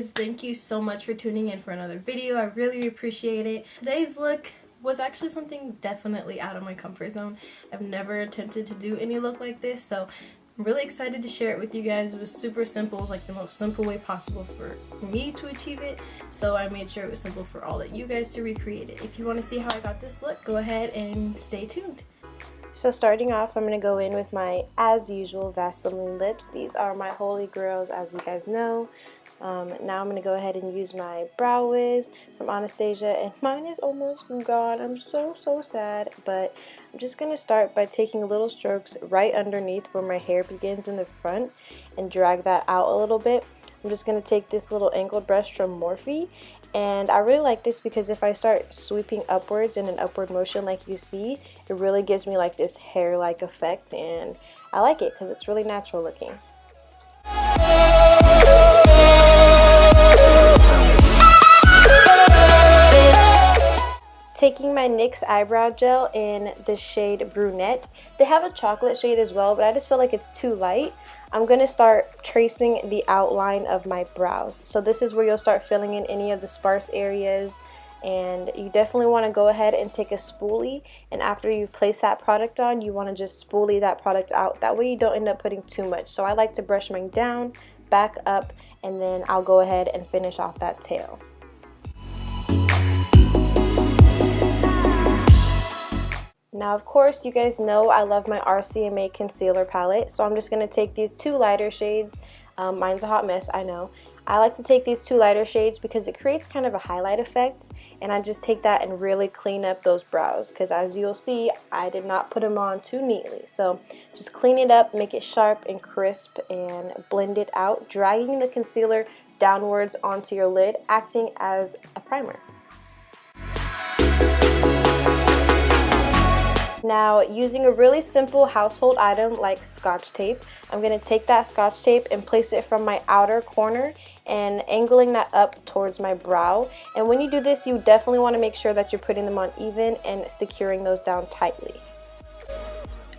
guys, thank you so much for tuning in for another video. I really appreciate it. Today's look was actually something definitely out of my comfort zone. I've never attempted to do any look like this, so I'm really excited to share it with you guys. It was super simple. It was like the most simple way possible for me to achieve it, so I made sure it was simple for all of you guys to recreate it. If you want to see how I got this look, go ahead and stay tuned. So starting off, I'm going to go in with my, as usual, Vaseline lips. These are my holy grails, as you guys know. Now I'm going to go ahead and use my Brow Wiz from Anastasia, and mine is almost gone. I'm so sad, but I'm just going to start by taking little strokes right underneath where my hair begins in the front and drag that out a little bit. I'm just going to take this little angled brush from Morphe, and I really like this because if I start sweeping upwards in an upward motion like you see, it really gives me like this hair-like effect, and I like it because it's really natural looking. Taking my NYX eyebrow gel in the shade Brunette. They have a chocolate shade as well, but I just feel like it's too light. I'm going to start tracing the outline of my brows. So this is where you'll start filling in any of the sparse areas, and you definitely want to go ahead and take a spoolie, and after you've placed that product on, you want to just spoolie that product out. That way you don't end up putting too much. So I like to brush mine down, back up, and then I'll go ahead and finish off that tail. Now, of course, you guys know I love my RCMA concealer palette, so I'm just going to take these two lighter shades. Mine's a hot mess, I know. I like to take these two lighter shades because it creates kind of a highlight effect, and I just take that and really clean up those brows because, as you'll see, I did not put them on too neatly. So just clean it up, make it sharp and crisp, and blend it out, dragging the concealer downwards onto your lid, acting as a primer. Now, using a really simple household item like Scotch tape, I'm going to take that Scotch tape and place it from my outer corner and angling that up towards my brow. And when you do this, you definitely want to make sure that you're putting them on even and securing those down tightly.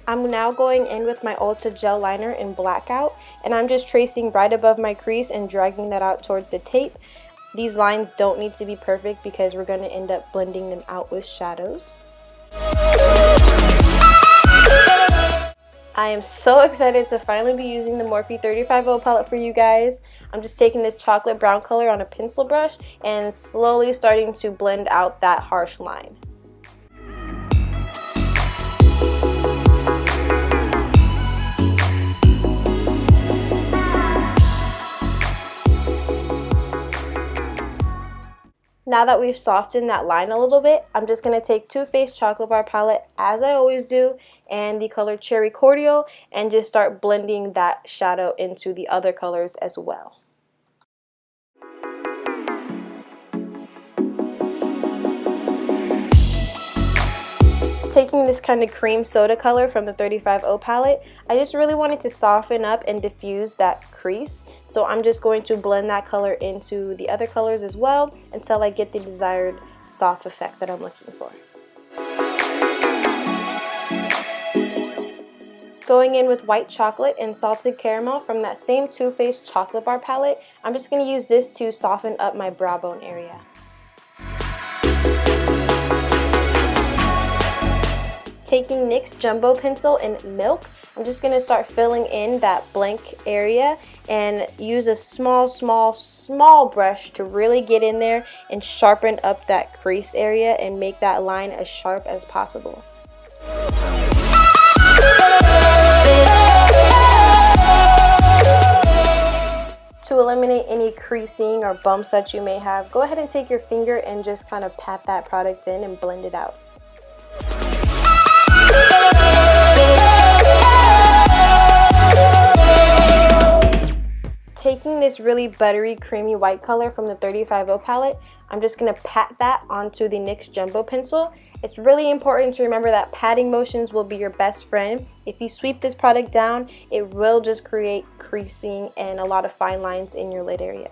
I'm now going in with my Ulta gel liner in Blackout, and I'm just tracing right above my crease and dragging that out towards the tape. These lines don't need to be perfect because we're going to end up blending them out with shadows. I am so excited to finally be using the Morphe 35O palette for you guys. I'm just taking this chocolate brown color on a pencil brush and slowly starting to blend out that harsh line. Now that we've softened that line a little bit, I'm just going to take Too Faced Chocolate Bar palette, as I always do, and the color Cherry Cordial, and just start blending that shadow into the other colors as well. Taking this kind of cream soda color from the 35O palette, I just really wanted to soften up and diffuse that crease. So I'm just going to blend that color into the other colors as well until I get the desired soft effect that I'm looking for. Going in with White Chocolate and Salted Caramel from that same Too Faced Chocolate Bar palette, I'm just going to use this to soften up my brow bone area. Taking NYX Jumbo Pencil in Milk, I'm just going to start filling in that blank area and use a small brush to really get in there and sharpen up that crease area and make that line as sharp as possible. To eliminate any creasing or bumps that you may have, go ahead and take your finger and just kind of pat that product in and blend it out. Taking this really buttery, creamy white color from the 35O palette, I'm just going to pat that onto the NYX Jumbo Pencil. It's really important to remember that patting motions will be your best friend. If you sweep this product down, it will just create creasing and a lot of fine lines in your lid area.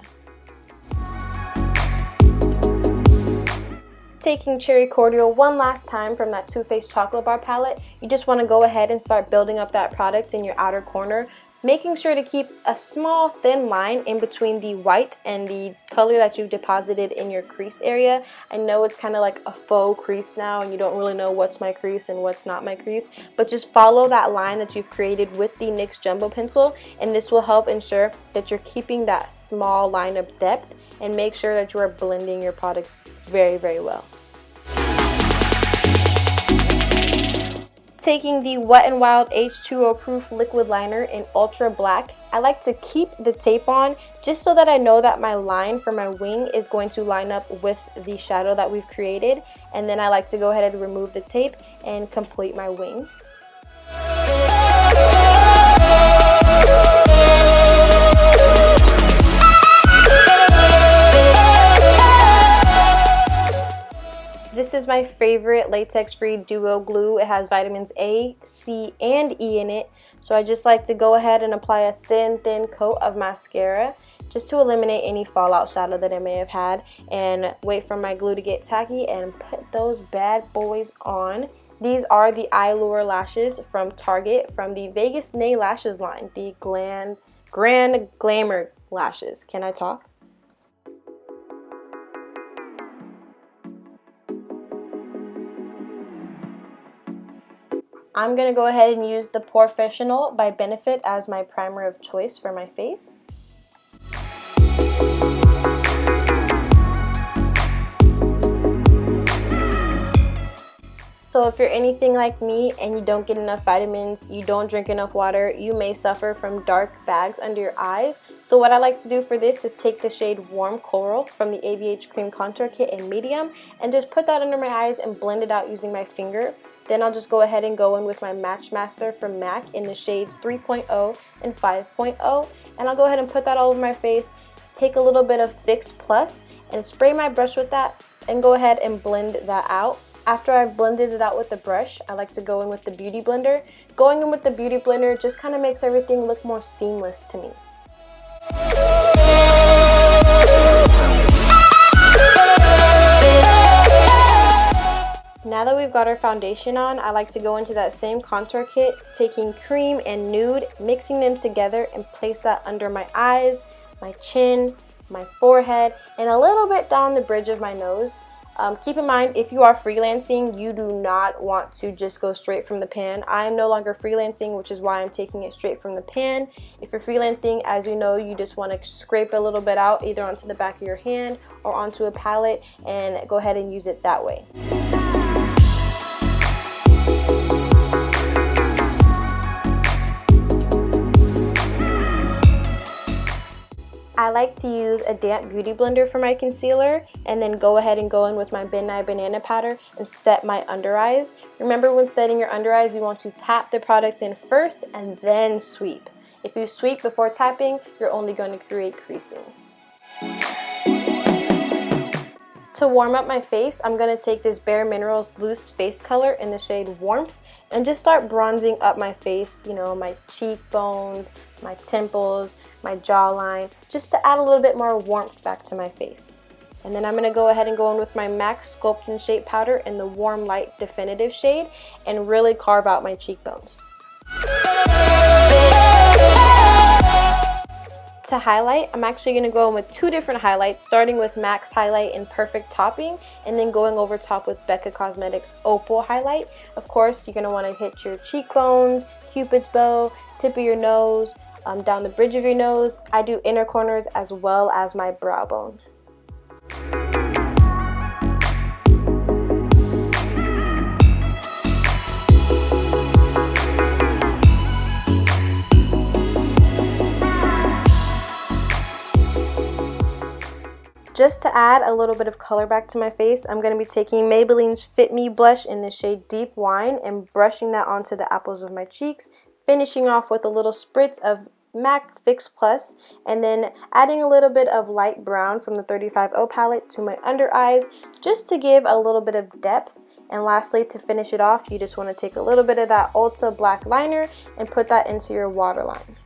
Taking Cherry Cordial one last time from that Too Faced Chocolate Bar palette, you just want to go ahead and start building up that product in your outer corner. making sure to keep a small thin line in between the white and the color that you've deposited in your crease area. I know it's kind of like a faux crease now and you don't really know what's my crease and what's not my crease, but just follow that line that you've created with the NYX Jumbo Pencil, and this will help ensure that you're keeping that small line of depth and make sure that you are blending your products very, very well. Taking the Wet n Wild H2O Proof Liquid Liner in Ultra Black, I like to keep the tape on just so that I know that my line for my wing is going to line up with the shadow that we've created, and then I like to go ahead and remove the tape and complete my wing. This is my favorite latex-free duo glue. It has vitamins A, C, and E in it. So I just like to go ahead and apply a thin coat of mascara just to eliminate any fallout shadow that I may have had, and wait for my glue to get tacky and put those bad boys on. These are the Eyelure lashes from Target from the Vegas Nay Lashes line, the Grand Glamour lashes. Can I talk? I'm going to go ahead and use the Porefessional by Benefit as my primer of choice for my face. So if you're anything like me and you don't get enough vitamins, you don't drink enough water, you may suffer from dark bags under your eyes. So what I like to do for this is take the shade Warm Coral from the ABH Cream Contour Kit in medium and just put that under my eyes and blend it out using my finger. Then I'll just go ahead and go in with my Match Master from MAC in the shades 3.0 and 5.0, and I'll go ahead and put that all over my face, take a little bit of Fix Plus and spray my brush with that and go ahead and blend that out. After I've blended it out with the brush, I like to go in with the Beauty Blender. Going in with the Beauty Blender just kind of makes everything look more seamless to me. Now that we've got our foundation on, I like to go into that same contour kit, taking cream and nude, mixing them together and place that under my eyes, my chin, my forehead, and a little bit down the bridge of my nose. Keep in mind, if you are freelancing, you do not want to just go straight from the pan. I am no longer freelancing, which is why I'm taking it straight from the pan. If you're freelancing, as you know, you just want to scrape a little bit out either onto the back of your hand or onto a palette and go ahead and use it that way. I like to use a damp beauty blender for my concealer and then go ahead and go in with my Midnight Banana powder and set my under eyes. Remember, when setting your under eyes, you want to tap the product in first and then sweep. If you sweep before tapping, you're only going to create creasing. To warm up my face, I'm going to take this Bare Minerals Loose Face Color in the shade Warmth and just start bronzing up my face, you know, my cheekbones, my temples, my jawline, just to add a little bit more warmth back to my face. And then I'm going to go ahead and go in with my MAC Sculpt and Shape Powder in the Warm Light Definitive shade and really carve out my cheekbones. To highlight, I'm actually going to go in with two different highlights, starting with MAC's Highlight in Perfect Topping and then going over top with Becca Cosmetics Opal Highlight. Of course, you're going to want to hit your cheekbones, Cupid's bow, tip of your nose, down the bridge of your nose. I do inner corners as well as my brow bone. Just to add a little bit of color back to my face, I'm going to be taking Maybelline's Fit Me blush in the shade Deep Wine and brushing that onto the apples of my cheeks, finishing off with a little spritz of MAC Fix Plus, and then adding a little bit of light brown from the 35O palette to my under eyes just to give a little bit of depth. And lastly, to finish it off, you just want to take a little bit of that Ulta black liner and put that into your waterline.